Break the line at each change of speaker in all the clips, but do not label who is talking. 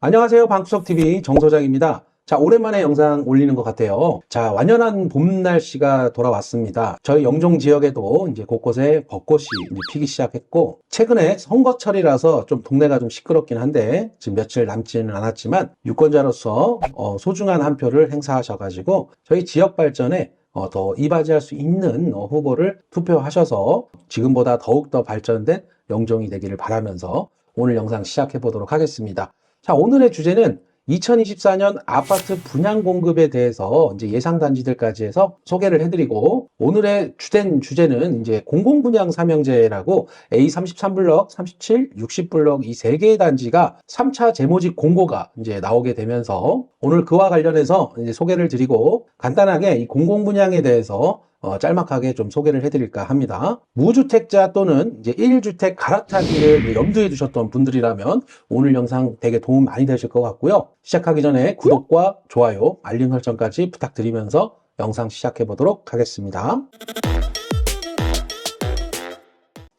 안녕하세요. 방구석TV 정소장입니다. 자, 오랜만에 영상 올리는 것 같아요. 자, 완연한 봄 날씨가 돌아왔습니다. 저희 영종 지역에도 이제 곳곳에 벚꽃이 이제 피기 시작했고, 최근에 선거철이라서 좀 동네가 좀 시끄럽긴 한데, 지금 며칠 남지는 않았지만, 유권자로서 소중한 한 표를 행사하셔가지고, 저희 지역 발전에 더 이바지할 수 있는 후보를 투표하셔서 지금보다 더욱더 발전된 영종이 되기를 바라면서 오늘 영상 시작해 보도록 하겠습니다. 자, 오늘의 주제는 2024년 아파트 분양 공급에 대해서 이제 예상 단지들까지 해서 소개를 해드리고, 오늘의 주된 주제는 이제 공공분양 삼형제라고 A33블럭, 37, 60블럭 이 세 개의 단지가 3차 재모집 공고가 이제 나오게 되면서 오늘 그와 관련해서 이제 소개를 드리고, 간단하게 이 공공분양에 대해서 짤막하게 좀 소개를 해드릴까 합니다. 무주택자 또는 이제 1주택 갈아타기를 염두에 두셨던 분들이라면 오늘 영상 되게 도움 많이 되실 것 같고요. 시작하기 전에 구독과 좋아요, 알림 설정까지 부탁드리면서 영상 시작해 보도록 하겠습니다.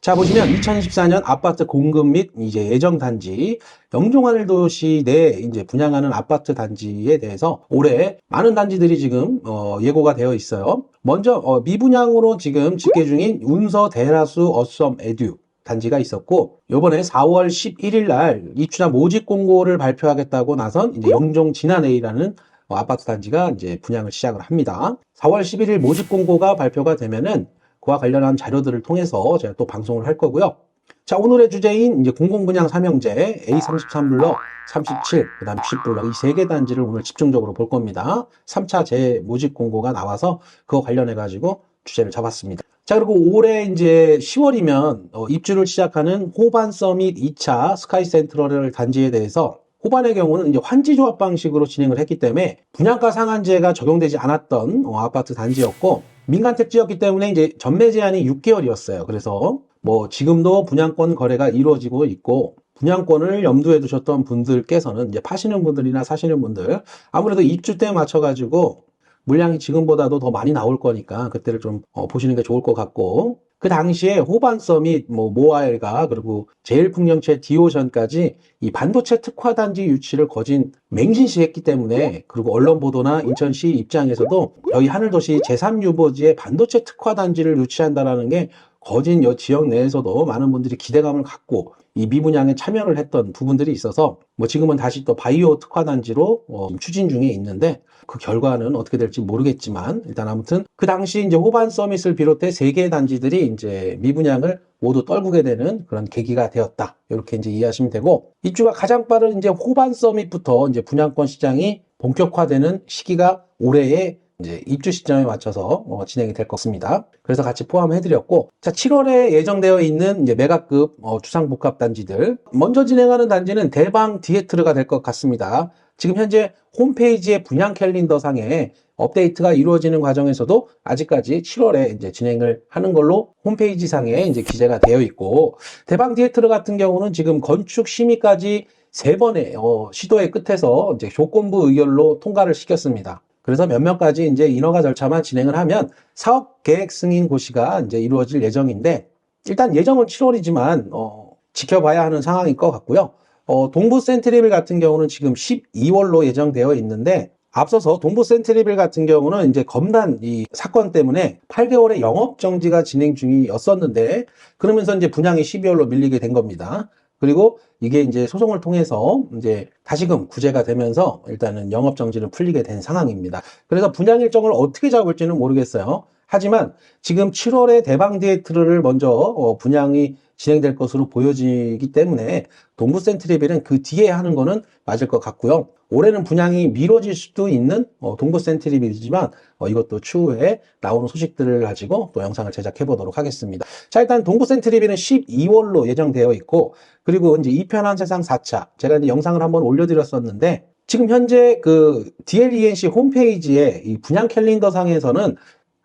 자, 보시면 2024년 아파트 공급 및 이제 예정 단지, 영종하늘도시 내 이제 분양하는 아파트 단지에 대해서 올해 많은 단지들이 지금 예고가 되어 있어요. 먼저 미분양으로 지금 집계 중인 운서 대라수 어썸 에듀 단지가 있었고, 요번에 4월 11일 날 입주자 모집 공고를 발표하겠다고 나선 이제 영종 진안A라는 아파트 단지가 이제 분양을 시작을 합니다. 4월 11일 모집 공고가 발표가 되면은 그와 관련한 자료들을 통해서 제가 또 방송을 할 거고요. 자, 오늘의 주제인 이제 공공분양 삼형제 A33블럭, 37, 그 다음 60블럭 이 세 개 단지를 오늘 집중적으로 볼 겁니다. 3차 재모집 공고가 나와서 그거 관련해가지고 주제를 잡았습니다. 자, 그리고 올해 이제 10월이면 입주를 시작하는 호반 서밋 2차 스카이 센트럴 단지에 대해서, 호반의 경우는 이제 환지조합 방식으로 진행을 했기 때문에 분양가 상한제가 적용되지 않았던 아파트 단지였고, 민간 택지였기 때문에 이제 전매 제한이 6개월이었어요. 그래서 뭐 지금도 분양권 거래가 이루어지고 있고, 분양권을 염두에 두셨던 분들께서는 이제 파시는 분들이나 사시는 분들, 아무래도 입주 때 맞춰가지고 물량이 지금보다도 더 많이 나올 거니까 그때를 좀 보시는 게 좋을 것 같고, 그 당시에 호반 서밋, 모아일가, 그리고 제일풍경채 디오션까지 이 반도체 특화 단지 유치를 거진 맹신시했기 때문에, 그리고 언론 보도나 인천시 입장에서도 저희 하늘도시 제3유보지에 반도체 특화 단지를 유치한다라는 게 거진 여 지역 내에서도 많은 분들이 기대감을 갖고 이 미분양에 참여를 했던 부분들이 있어서, 뭐 지금은 다시 또 바이오 특화 단지로 추진 중에 있는데, 그 결과는 어떻게 될지 모르겠지만, 일단 아무튼 그 당시 이제 호반 서밋을 비롯해 세 개의 단지들이 이제 미분양을 모두 떨구게 되는 그런 계기가 되었다. 이렇게 이제 이해하시면 되고, 입주가 가장 빠른 이제 호반 서밋부터 이제 분양권 시장이 본격화되는 시기가 올해의 이제 입주 시점에 맞춰서 진행이 될 것 같습니다. 그래서 같이 포함해드렸고, 자, 7월에 예정되어 있는 이제 메가급 주상복합 단지들, 먼저 진행하는 단지는 대방 디에트르가 될 것 같습니다. 지금 현재 홈페이지의 분양 캘린더 상에 업데이트가 이루어지는 과정에서도 아직까지 7월에 이제 진행을 하는 걸로 홈페이지 상에 이제 기재가 되어 있고, 대방 디에트르 같은 경우는 지금 건축 심의까지 3번의 시도의 끝에서 이제 조건부 의결로 통과를 시켰습니다. 그래서 몇몇 가지 이제 인허가 절차만 진행을 하면 사업 계획 승인 고시가 이제 이루어질 예정인데, 일단 예정은 7월이지만 지켜봐야 하는 상황일 것 같고요. 동부 센트리빌 같은 경우는 지금 12월로 예정되어 있는데, 앞서서 동부 센트리빌 같은 경우는 이제 검단 이 사건 때문에 8개월의 영업 정지가 진행 중이었었는데, 그러면서 이제 분양이 12월로 밀리게 된 겁니다. 그리고 이게 이제 소송을 통해서 이제 다시금 구제가 되면서 일단은 영업 정지는 풀리게 된 상황입니다. 그래서 분양 일정을 어떻게 잡을지는 모르겠어요. 하지만 지금 7월에 대방 디에트르를 먼저 분양이 진행될 것으로 보여지기 때문에 동부 센트리빌은 그 뒤에 하는 거는 맞을 것 같고요. 올해는 분양이 미뤄질 수도 있는 동부 센트리빌이지만 이것도 추후에 나오는 소식들을 가지고 또 영상을 제작해 보도록 하겠습니다. 자, 일단 동부 센트리빌은 12월로 예정되어 있고, 그리고 이제 이편한 세상 4차, 제가 이제 영상을 한번 올려드렸었는데, 지금 현재 그 DLENC 홈페이지에 이 분양 캘린더 상에서는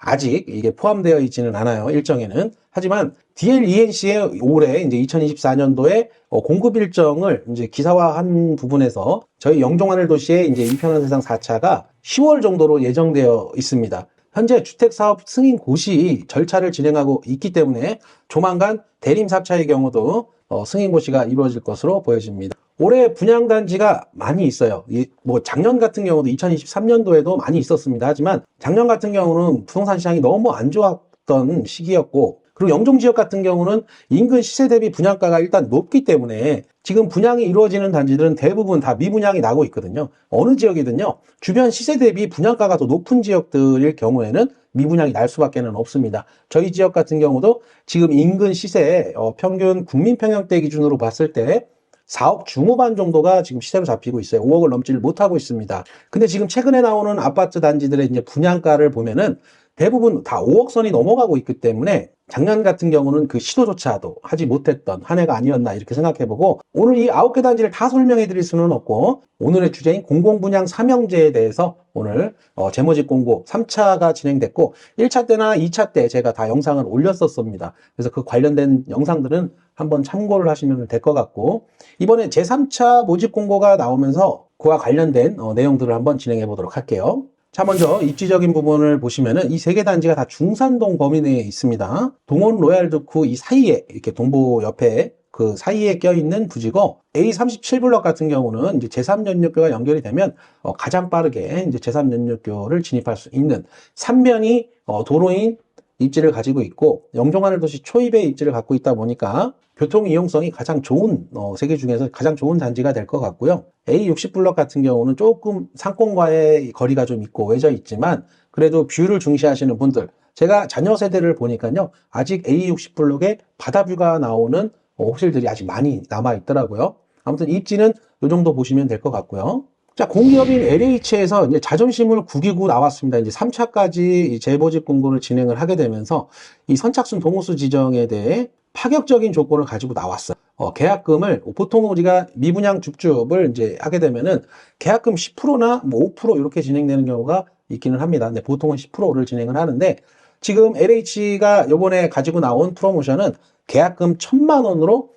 아직 이게 포함되어 있지는 않아요, 일정에는. 하지만 DLENC의 올해 이제 2024년도에 공급 일정을 이제 기사화한 부분에서 저희 영종하늘도시의 이제 이편한 세상 4차가 10월 정도로 예정되어 있습니다. 현재 주택사업 승인 고시 절차를 진행하고 있기 때문에 조만간 대림 4차의 경우도 승인 고시가 이루어질 것으로 보여집니다. 올해 분양단지가 많이 있어요. 뭐 작년 같은 경우도 2023년도에도 많이 있었습니다. 하지만 작년 같은 경우는 부동산 시장이 너무 안 좋았던 시기였고, 그리고 영종 지역 같은 경우는 인근 시세 대비 분양가가 일단 높기 때문에 지금 분양이 이루어지는 단지들은 대부분 다 미분양이 나고 있거든요. 어느 지역이든요, 주변 시세 대비 분양가가 더 높은 지역들일 경우에는 미분양이 날 수밖에 없습니다. 저희 지역 같은 경우도 지금 인근 시세 평균 국민평형대 기준으로 봤을 때 4억 중후반 정도가 지금 시세로 잡히고 있어요. 5억을 넘지를 못하고 있습니다. 근데 지금 최근에 나오는 아파트 단지들의 이제 분양가를 보면은 대부분 다 5억 선이 넘어가고 있기 때문에 작년 같은 경우는 그 시도조차도 하지 못했던 한 해가 아니었나 이렇게 생각해보고, 오늘 이 9개 단지를 다 설명해 드릴 수는 없고 오늘의 주제인 공공분양 사명제에 대해서 오늘 재모집 공고 3차가 진행됐고 1차 때나 2차 때 제가 다 영상을 올렸었습니다. 그래서 그 관련된 영상들은 한번 참고를 하시면 될 것 같고, 이번에 제3차 모집 공고가 나오면서 그와 관련된 내용들을 한번 진행해 보도록 할게요. 자, 먼저 입지적인 부분을 보시면은 이 세 개 단지가 다 중산동 범위 내에 있습니다. 동원 로얄두쿠 이 사이에, 이렇게 동보 옆에 그 사이에 껴있는 부지고, A37블럭 같은 경우는 이제 제3연료교가 연결이 되면 가장 빠르게 이제 제3연료교를 진입할 수 있는 3면이 도로인 입지를 가지고 있고, 영종하늘도시 초입의 입지를 갖고 있다 보니까 교통 이용성이 가장 좋은 세 개 중에서 가장 좋은 단지가 될 것 같고요. A60블럭 같은 경우는 조금 상권과의 거리가 좀 있고 외져 있지만 그래도 뷰를 중시하시는 분들, 제가 자녀 세대를 보니까요, 아직 A60블럭에 바다뷰가 나오는 호실들이 아직 많이 남아 있더라고요. 아무튼 입지는 이 정도 보시면 될 것 같고요. 자, 공기업인 LH에서 이제 자존심을 구기고 나왔습니다. 이제 3차까지 재모집 공고를 진행을 하게 되면서 이 선착순 동호수 지정에 대해 파격적인 조건을 가지고 나왔어요. 계약금을 보통 우리가 미분양 줍줍을 이제 하게 되면은 계약금 10%나 뭐 5% 이렇게 진행되는 경우가 있기는 합니다. 근데 보통은 10%를 진행을 하는데, 지금 LH가 이번에 가지고 나온 프로모션은 계약금 1,000만 원으로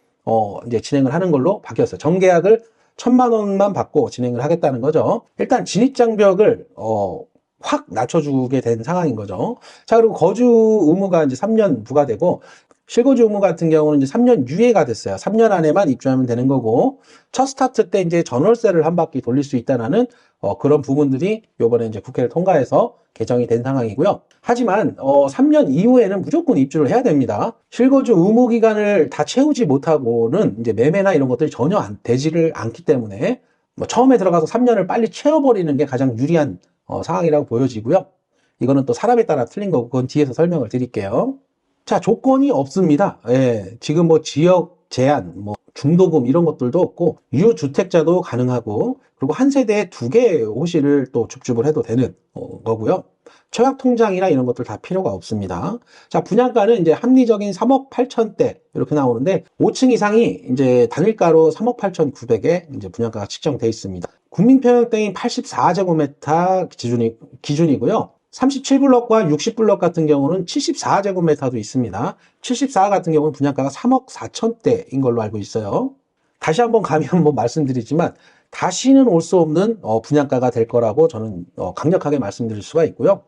이제 진행을 하는 걸로 바뀌었어요. 정계약을 1,000만 원만 받고 진행을 하겠다는 거죠. 일단 진입장벽을 확 낮춰주게 된 상황인 거죠. 자, 그리고 거주 의무가 이제 3년 부과되고, 실거주 의무 같은 경우는 이제 3년 유예가 됐어요. 3년 안에만 입주하면 되는 거고, 첫 스타트 때 이제 전월세를 한 바퀴 돌릴 수 있다는 그런 부분들이 요번에 이제 국회를 통과해서 개정이 된 상황이고요. 하지만 3년 이후에는 무조건 입주를 해야 됩니다. 실거주 의무 기간을 다 채우지 못하고는 이제 매매나 이런 것들이 전혀 되지를 않기 때문에 처음에 들어가서 3년을 빨리 채워버리는 게 가장 유리한 상황이라고 보여지고요. 이거는 또 사람에 따라 틀린 거고 그건 뒤에서 설명을 드릴게요. 자, 조건이 없습니다. 예, 지금 뭐 지역 제한, 뭐 중도금 이런 것들도 없고 유주택자도 가능하고, 그리고 한 세대에 2개의 호실을 또 줍줍을 해도 되는 거고요. 청약 통장이나 이런 것들 다 필요가 없습니다. 자, 분양가는 이제 합리적인 3억 8천대 이렇게 나오는데 5층 이상이 이제 단일가로 3억 8천9백에 이제 분양가가 측정돼 있습니다. 국민평형대인 84제곱미터 기준이고요. 37블럭과 60블럭 같은 경우는 74제곱미터도 있습니다. 74 같은 경우는 분양가가 3억 4천대인 걸로 알고 있어요. 다시 한번 감히 한번 말씀드리지만 다시는 올 수 없는 분양가가 될 거라고 저는 강력하게 말씀드릴 수가 있고요.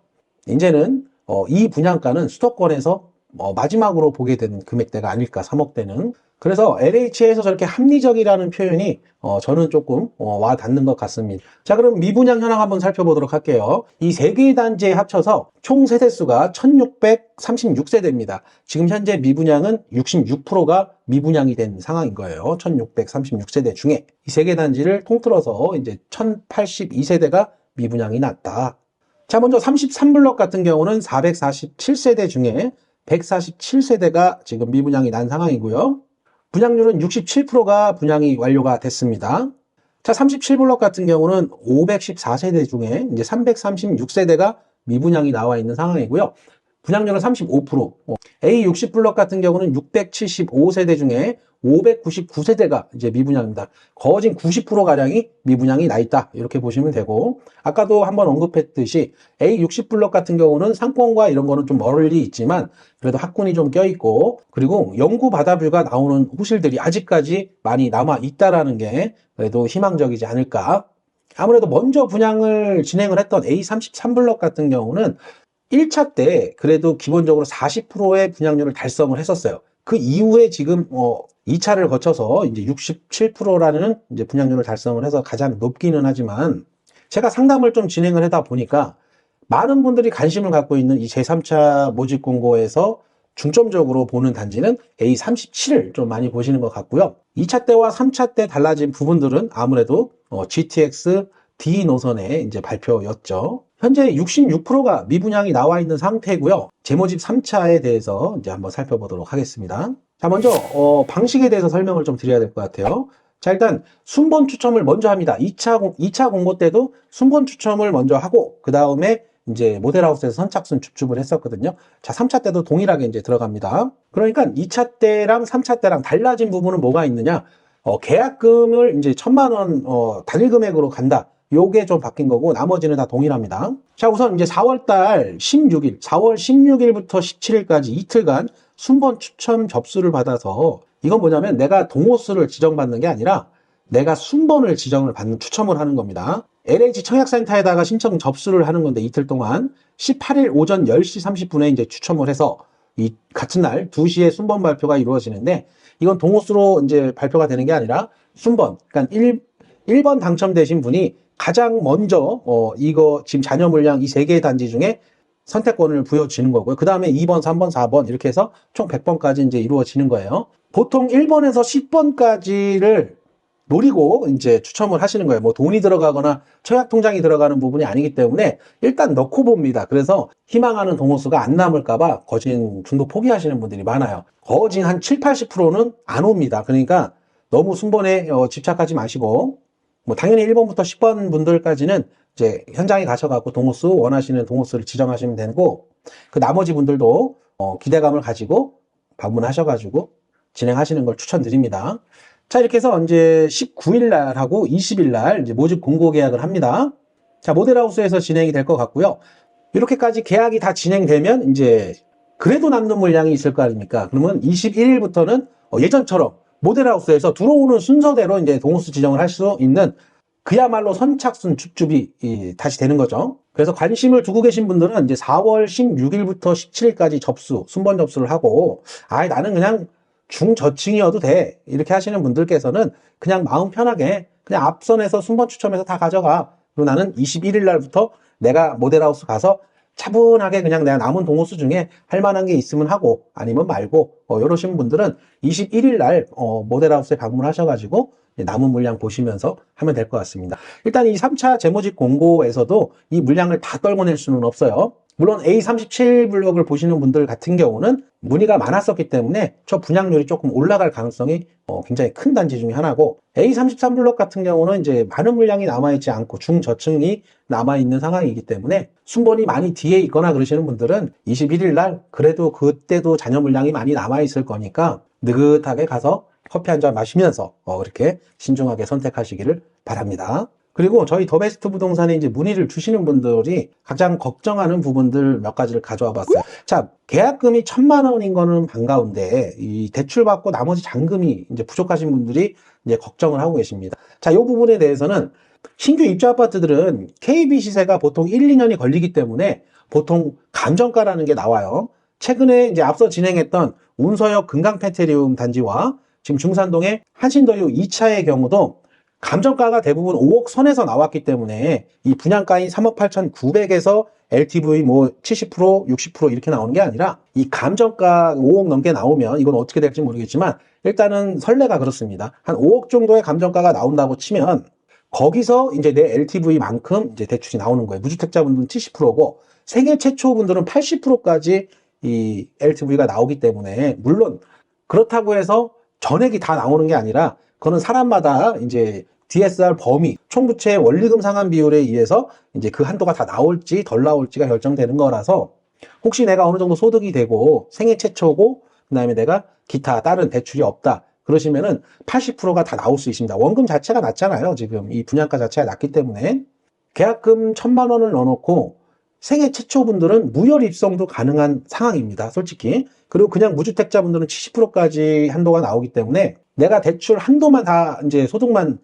이제는 이 분양가는 수도권에서 마지막으로 보게 되는 금액대가 아닐까, 3억대는. 그래서 LH에서 저렇게 합리적이라는 표현이 저는 조금 와 닿는 것 같습니다. 자, 그럼 미분양 현황 한번 살펴보도록 할게요. 이 세 개의 단지에 합쳐서 총 세대수가 1636세대입니다. 지금 현재 미분양은 66%가 미분양이 된 상황인 거예요. 1636세대 중에 이 세 개 단지를 통틀어서 이제 1082세대가 미분양이 났다. 자, 먼저 33블럭 같은 경우는 447세대 중에 147세대가 지금 미분양이 난 상황이고요. 분양률은 67%가 분양이 완료가 됐습니다. 자, 37블럭 같은 경우는 514세대 중에 이제 336세대가 미분양이 나와 있는 상황이고요. 분양률은 35%. A60블럭 같은 경우는 675세대 중에 599세대가 이제 미분양입니다. 거진 90%가량이 미분양이 나 있다, 이렇게 보시면 되고, 아까도 한번 언급했듯이 A60블럭 같은 경우는 상권과 이런 거는 좀 멀리 있지만 그래도 학군이 좀 껴있고, 그리고 영구 바다뷰가 나오는 호실들이 아직까지 많이 남아 있다라는 게 그래도 희망적이지 않을까. 아무래도 먼저 분양을 진행을 했던 A33블럭 같은 경우는 1차 때 그래도 기본적으로 40%의 분양률을 달성을 했었어요. 그 이후에 지금 2차를 거쳐서 이제 67%라는 이제 분양률을 달성을 해서 가장 높기는 하지만 제가 상담을 좀 진행을 하다 보니까 많은 분들이 관심을 갖고 있는 이 제3차 모집 공고에서 중점적으로 보는 단지는 A37을 좀 많이 보시는 것 같고요. 2차 때와 3차 때 달라진 부분들은 아무래도 GTX D 노선의 이제 발표였죠. 현재 66%가 미분양이 나와 있는 상태고요. 재모집 3차에 대해서 이제 한번 살펴보도록 하겠습니다. 자, 먼저 방식에 대해서 설명을 좀 드려야 될 것 같아요. 자, 일단 순번 추첨을 먼저 합니다. 2차 공고 때도 순번 추첨을 먼저 하고 그 다음에 이제 모델하우스에서 선착순 줍줍을 했었거든요. 자, 3차 때도 동일하게 이제 들어갑니다. 그러니까 2차 때랑 3차 때랑 달라진 부분은 뭐가 있느냐? 계약금을 이제 1,000만 원 단일 금액으로 간다. 요게 좀 바뀐 거고 나머지는 다 동일합니다. 자, 우선 이제 4월 16일부터 17일까지 이틀간 순번 추첨 접수를 받아서 이건 뭐냐면 내가 동호수를 지정받는 게 아니라 내가 순번을 지정을 받는 추첨을 하는 겁니다. LH 청약센터에다가 신청 접수를 하는 건데 이틀 동안 18일 오전 10시 30분에 이제 추첨을 해서 이 같은 날 2시에 순번 발표가 이루어지는데 이건 동호수로 이제 발표가 되는 게 아니라 순번, 그러니까 1번 당첨되신 분이 가장 먼저 이거 지금 잔여 물량 이 3개의 단지 중에 선택권을 부여지는 거고요. 그 다음에 2번, 3번, 4번 이렇게 해서 총 100번까지 이제 이루어지는 거예요. 보통 1번에서 10번까지를 노리고 이제 추첨을 하시는 거예요. 뭐 돈이 들어가거나 청약 통장이 들어가는 부분이 아니기 때문에 일단 넣고 봅니다. 그래서 희망하는 동호수가 안 남을까봐 거진 중도 포기하시는 분들이 많아요. 거진 한 7, 80%는 안 옵니다. 그러니까 너무 순번에 집착하지 마시고 뭐 당연히 1번부터 10번 분들까지는 이제 현장에 가셔갖고 동호수 원하시는 동호수를 지정하시면 되고 그 나머지 분들도 기대감을 가지고 방문하셔가지고 진행하시는 걸 추천드립니다. 자, 이렇게 해서 이제 19일 날하고 20일 날 이제 모집 공고 계약을 합니다. 자, 모델하우스에서 진행이 될 것 같고요. 이렇게까지 계약이 다 진행되면 이제 그래도 남는 물량이 있을 거 아닙니까? 그러면 21일부터는 예전처럼 모델하우스에서 들어오는 순서대로 이제 동호수 지정을 할 수 있는 그야말로 선착순 줍줍이 다시 되는 거죠. 그래서 관심을 두고 계신 분들은 이제 4월 16일부터 17일까지 순번 접수를 하고, 나는 그냥 중저층이어도 돼. 이렇게 하시는 분들께서는 그냥 마음 편하게 그냥 앞선에서 순번 추첨해서 다 가져가. 그리고 나는 21일 날부터 내가 모델하우스 가서 차분하게 그냥 내가 남은 동호수 중에 할 만한 게 있으면 하고 아니면 말고 이러신 분들은 21일 날 모델하우스에 방문하셔가지고 남은 물량 보시면서 하면 될 것 같습니다. 일단 이 3차 재모집 공고에서도 이 물량을 다 떨궈낼 수는 없어요. 물론 A37 블록을 보시는 분들 같은 경우는 문의가 많았었기 때문에 저 분양률이 조금 올라갈 가능성이 굉장히 큰 단지 중에 하나고 A33 블록 같은 경우는 이제 많은 물량이 남아있지 않고 중저층이 남아있는 상황이기 때문에 순번이 많이 뒤에 있거나 그러시는 분들은 21일 날 그래도 그때도 잔여 물량이 많이 남아있을 거니까 느긋하게 가서 커피 한 잔 마시면서 이렇게 신중하게 선택하시기를 바랍니다. 그리고 저희 더베스트 부동산에 이제 문의를 주시는 분들이 가장 걱정하는 부분들 몇 가지를 가져와 봤어요. 자, 계약금이 1,000만 원인 거는 반가운데 이 대출 받고 나머지 잔금이 이제 부족하신 분들이 이제 걱정을 하고 계십니다. 자, 이 부분에 대해서는 신규 입주 아파트들은 KB 시세가 보통 1, 2년이 걸리기 때문에 보통 감정가라는 게 나와요. 최근에 이제 앞서 진행했던 운서역 금강펜테리움 단지와 지금 중산동의 한신더유 2차의 경우도 감정가가 대부분 5억 선에서 나왔기 때문에 이 분양가인 3억 8,900에서 LTV 뭐 70%, 60% 이렇게 나오는 게 아니라 이 감정가 5억 넘게 나오면 이건 어떻게 될지 모르겠지만 일단은 선례가 그렇습니다. 한 5억 정도의 감정가가 나온다고 치면 거기서 이제 내 LTV만큼 이제 대출이 나오는 거예요. 무주택자분들은 70%고 생애 최초 분들은 80%까지 이 LTV가 나오기 때문에 물론 그렇다고 해서 전액이 다 나오는 게 아니라 그거는 사람마다 이제 DSR 범위, 총부채 원리금 상환 비율에 의해서 이제 그 한도가 다 나올지 덜 나올지가 결정되는 거라서 혹시 내가 어느 정도 소득이 되고 생애 최초고 그다음에 내가 기타 다른 대출이 없다 그러시면은 80%가 다 나올 수 있습니다. 원금 자체가 낮잖아요. 지금 이 분양가 자체가 낮기 때문에 계약금 1,000만 원을 넣어놓고 생애 최초 분들은 무혈 입성도 가능한 상황입니다. 솔직히. 그리고 그냥 무주택자 분들은 70%까지 한도가 나오기 때문에 내가 대출 한도만 다 이제 소득만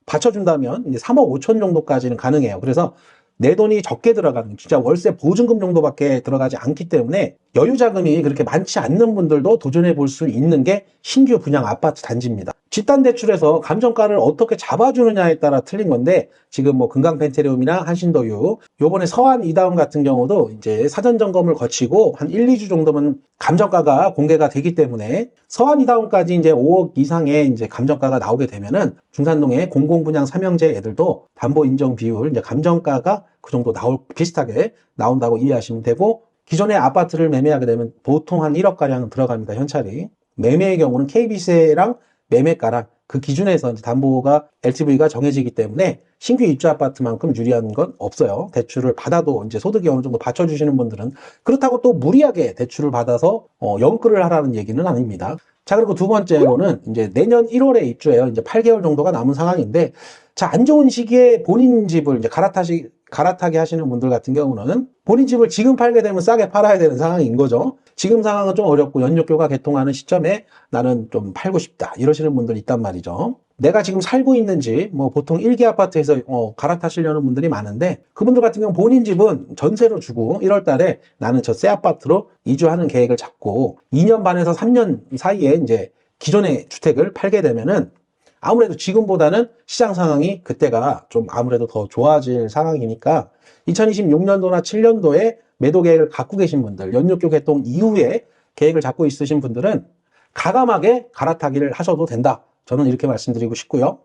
받쳐준다면 이제 3억 5천 정도까지는 가능해요. 그래서 내 돈이 적게 들어가는, 진짜 월세 보증금 정도밖에 들어가지 않기 때문에 여유 자금이 그렇게 많지 않는 분들도 도전해 볼 수 있는 게 신규 분양 아파트 단지입니다. 집단대출에서 감정가를 어떻게 잡아주느냐에 따라 틀린 건데, 지금 뭐 금강펜트리움이나 한신더유, 요번에 서한 이다운 같은 경우도 이제 사전 점검을 거치고 한 1, 2주 정도면 감정가가 공개가 되기 때문에, 서한 이다운까지 이제 5억 이상의 이제 감정가가 나오게 되면은 중산동의 공공분양 삼형제 애들도 담보 인정 비율, 이제 감정가가 그 정도 비슷하게 나온다고 이해하시면 되고, 기존의 아파트를 매매하게 되면 보통 한 1억가량 들어갑니다, 현찰이. 매매의 경우는 KB세랑 매매가랑 그 기준에서 이제 담보가 LTV가 정해지기 때문에 신규 입주 아파트만큼 유리한 건 없어요. 대출을 받아도 이제 소득이 어느 정도 받쳐주시는 분들은, 그렇다고 또 무리하게 대출을 받아서 연끌을 하라는 얘기는 아닙니다. 자, 그리고 두 번째로는 이제 내년 1월에 입주해요. 이제 8개월 정도가 남은 상황인데, 자, 안 좋은 시기에 본인 집을 이제 갈아타게 하시는 분들 같은 경우는 본인 집을 지금 팔게 되면 싸게 팔아야 되는 상황인 거죠. 지금 상황은 좀 어렵고 연료교가 개통하는 시점에 나는 좀 팔고 싶다 이러시는 분들 있단 말이죠. 내가 지금 살고 있는 집, 뭐 보통 1기 아파트에서 갈아타시려는 분들이 많은데, 그분들 같은 경우는 본인 집은 전세로 주고 1월 달에 나는 저 새 아파트로 이주하는 계획을 잡고 2년 반에서 3년 사이에 이제 기존의 주택을 팔게 되면은 아무래도 지금보다는 시장 상황이 그때가 좀 아무래도 더 좋아질 상황이니까, 2026년도나 7년도에 매도 계획을 갖고 계신 분들, 연료교 개통 이후에 계획을 잡고 있으신 분들은 가감하게 갈아타기를 하셔도 된다. 저는 이렇게 말씀드리고 싶고요.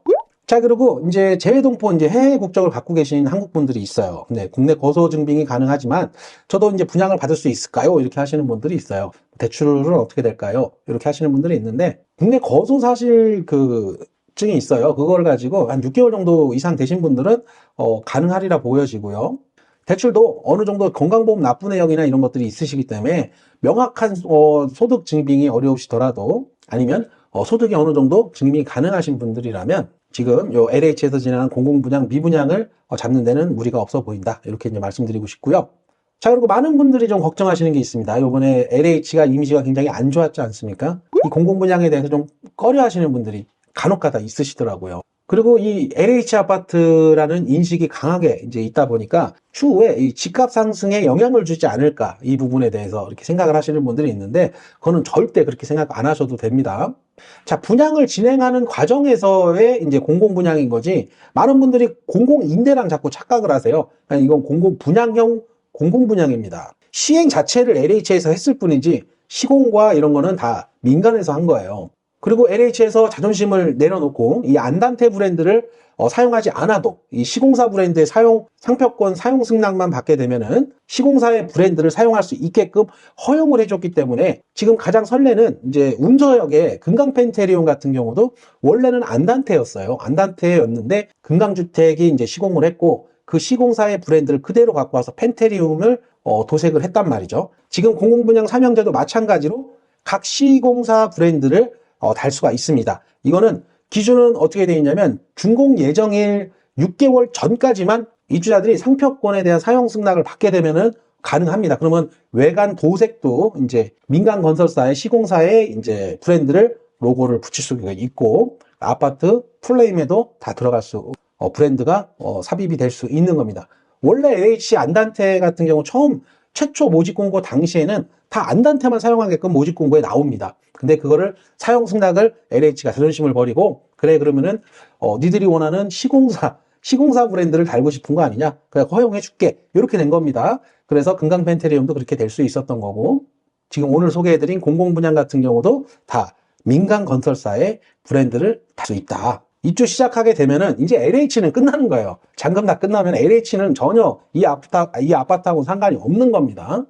자, 그리고 이제 재외동포, 이제 해외 국적을 갖고 계신 한국 분들이 있어요. 근데 국내 거소 증빙이 가능하지만 저도 이제 분양을 받을 수 있을까요? 이렇게 하시는 분들이 있어요. 대출은 어떻게 될까요? 이렇게 하시는 분들이 있는데, 국내 거소 사실 증이 있어요. 그걸 가지고 한 6개월 정도 이상 되신 분들은 가능하리라 보여지고요. 대출도 어느 정도 건강보험 납부 내역이나 이런 것들이 있으시기 때문에 명확한 소득 증빙이 어려우시더라도, 아니면 소득이 어느 정도 증빙이 가능하신 분들이라면 지금 요 LH에서 진행한 공공분양 미분양을 잡는 데는 무리가 없어 보인다, 이렇게 이제 말씀드리고 싶고요. 자, 그리고 많은 분들이 좀 걱정하시는 게 있습니다. 요번에 LH가 이미지가 굉장히 안 좋았지 않습니까? 이 공공분양에 대해서 좀 꺼려 하시는 분들이 간혹가다 있으시더라고요. 그리고 이 LH 아파트라는 인식이 강하게 이제 있다 보니까 추후에 이 집값 상승에 영향을 주지 않을까, 이 부분에 대해서 이렇게 생각을 하시는 분들이 있는데, 그거는 절대 그렇게 생각 안 하셔도 됩니다. 자, 분양을 진행하는 과정에서의 이제 공공분양인 거지, 많은 분들이 공공임대랑 자꾸 착각을 하세요. 아니, 이건 공공분양형 공공분양입니다. 시행 자체를 LH에서 했을 뿐이지 시공과 이런 거는 다 민간에서 한 거예요. 그리고 LH에서 자존심을 내려놓고 이 안단테 브랜드를 사용하지 않아도 이 시공사 브랜드의 상표권 사용 승낙만 받게 되면은 시공사의 브랜드를 사용할 수 있게끔 허용을 해줬기 때문에, 지금 가장 설레는 이제 운서역의 금강펜테리움 같은 경우도 원래는 안단테였어요. 안단테였는데 금강주택이 이제 시공을 했고, 그 시공사의 브랜드를 그대로 갖고 와서 펜테리움을 도색을 했단 말이죠. 지금 공공분양 삼형제도 마찬가지로 각 시공사 브랜드를 달 수가 있습니다. 이거는 기준은 어떻게 되어 있냐면, 준공 예정일 6개월 전까지만 입주자들이 상표권에 대한 사용 승낙을 받게 되면은 가능합니다. 그러면 외관 도색도 이제 민간 건설사의 시공사의 이제 브랜드를, 로고를 붙일 수가 있고, 아파트 플레임에도 다 들어갈 수, 브랜드가 삽입이 될 수 있는 겁니다. 원래 LH 안단테 같은 경우 최초 모집 공고 당시에는 다 안단테만 사용하게끔 모집 공고에 나옵니다. 근데 그거를 사용 승낙을 LH가 자존심을 버리고, 그래 그러면은 니들이 원하는 시공사 브랜드를 달고 싶은 거 아니냐? 그냥 허용해 줄게. 이렇게 된 겁니다. 그래서 금강펜테리움도 그렇게 될 수 있었던 거고, 지금 오늘 소개해드린 공공분양 같은 경우도 다 민간 건설사의 브랜드를 달 수 있다. 입주 시작하게 되면은 이제 LH는 끝나는 거예요. 잔금 다 끝나면 LH는 전혀 이 아파트하고 상관이 없는 겁니다.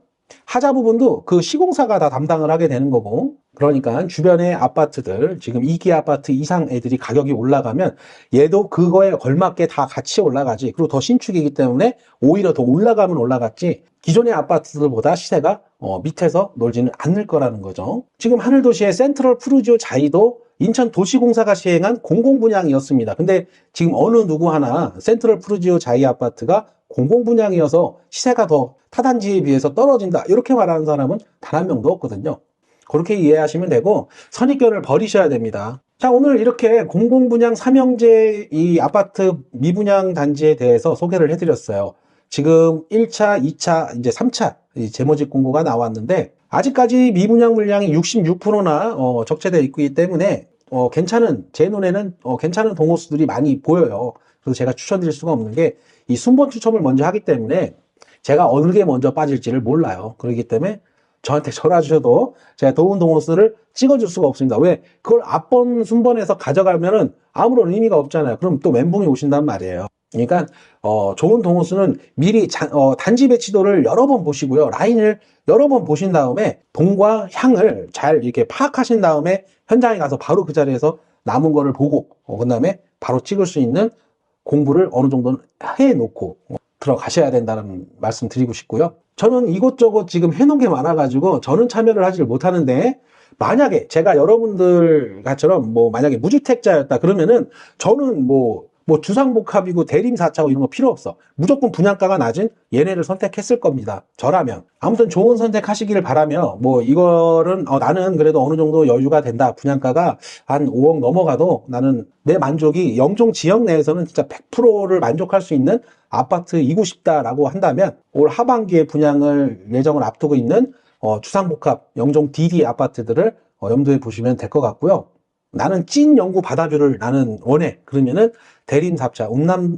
하자 부분도 그 시공사가 다 담당을 하게 되는 거고, 그러니까 주변의 아파트들, 지금 2기 아파트 이상 애들이 가격이 올라가면 얘도 그거에 걸맞게 다 같이 올라가지. 그리고 더 신축이기 때문에 오히려 더 올라가면 올라갔지, 기존의 아파트들보다 시세가 밑에서 놀지는 않을 거라는 거죠. 지금 하늘도시의 센트럴 푸르지오 자이도 인천도시공사가 시행한 공공분양이었습니다. 근데 지금 어느 누구 하나 센트럴 푸르지오 자이 아파트가 공공분양이어서 시세가 더 타단지에 비해서 떨어진다, 이렇게 말하는 사람은 단 한 명도 없거든요. 그렇게 이해하시면 되고, 선입견을 버리셔야 됩니다. 자, 오늘 이렇게 공공분양 삼형제 이 아파트 미분양 단지에 대해서 소개를 해드렸어요. 지금 1차, 2차, 이제 3차 재모집 공고가 나왔는데 아직까지 미분양 물량이 66%나 적체되어 있기 때문에 괜찮은, 제 눈에는 괜찮은 동호수들이 많이 보여요. 그래서 제가 추천드릴 수가 없는 게 이 순번 추첨을 먼저 하기 때문에 제가 어느 게 먼저 빠질지를 몰라요. 그렇기 때문에 저한테 전화 주셔도 제가 좋은 동호수를 찍어줄 수가 없습니다. 왜? 그걸 앞번 순번에서 가져가면은 아무런 의미가 없잖아요. 그럼 또 멘붕이 오신단 말이에요. 그러니까 좋은 동호수는 미리 단지 배치도를 여러 번 보시고요. 라인을 여러 번 보신 다음에 동과 향을 잘 이렇게 파악하신 다음에 현장에 가서 바로 그 자리에서 남은 거를 보고 그 다음에 바로 찍을 수 있는 공부를 어느 정도는 해놓고 들어가셔야 된다는 말씀 드리고 싶고요. 저는 이것저것 지금 해놓은 게 많아가지고 저는 참여를 하지를 못하는데 만약에 제가 여러분들처럼 만약에 무주택자였다 그러면은 저는 주상복합이고 대림 4차고 이런 거 필요 없어. 무조건 분양가가 낮은 얘네를 선택했을 겁니다. 저라면. 아무튼 좋은 선택하시기를 바라며 이거는 나는 그래도 어느 정도 여유가 된다. 분양가가 한 5억 넘어가도 나는 내 만족이 영종 지역 내에서는 진짜 100%를 만족할 수 있는 아파트이고 싶다라고 한다면 올 하반기에 분양을 예정을 앞두고 있는 주상복합 영종 DD 아파트들을 염두에 보시면 될 것 같고요. 나는 찐 영구 바다뷰를 나는 원해. 그러면은 대림 4차,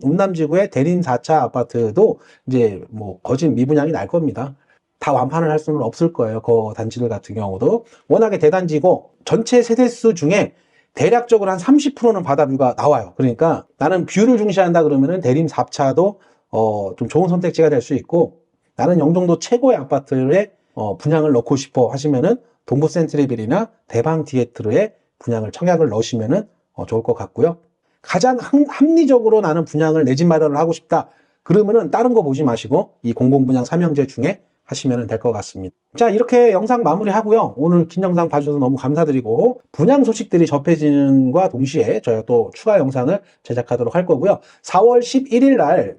운남지구의 대림 4차 아파트도 이제 거진 미분양이 날 겁니다. 다 완판을 할 수는 없을 거예요. 그 단지들 같은 경우도. 워낙에 대단지고 전체 세대수 중에 대략적으로 한 30%는 바다뷰가 나와요. 그러니까 나는 뷰를 중시한다 그러면은 대림 4차도 좀 좋은 선택지가 될 수 있고 나는 영종도 최고의 아파트에 분양을 넣고 싶어 하시면은 동부 센트리빌이나 대방 디에트르에 분양을 청약을 넣으시면은 좋을 것 같고요. 가장 합리적으로 나는 분양을 내 집 마련을 하고 싶다. 그러면은 다른 거 보지 마시고 이 공공분양 3형제 중에 하시면 될 것 같습니다. 자, 이렇게 영상 마무리하고요. 오늘 긴 영상 봐주셔서 너무 감사드리고 분양 소식들이 접해지는과 동시에 저희가 또 추가 영상을 제작하도록 할 거고요. 4월 11일 날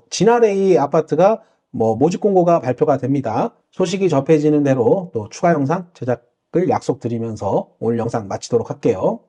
진아레이 아파트가 모집 공고가 발표가 됩니다. 소식이 접해지는 대로 또 추가 영상 제작을 약속드리면서 오늘 영상 마치도록 할게요.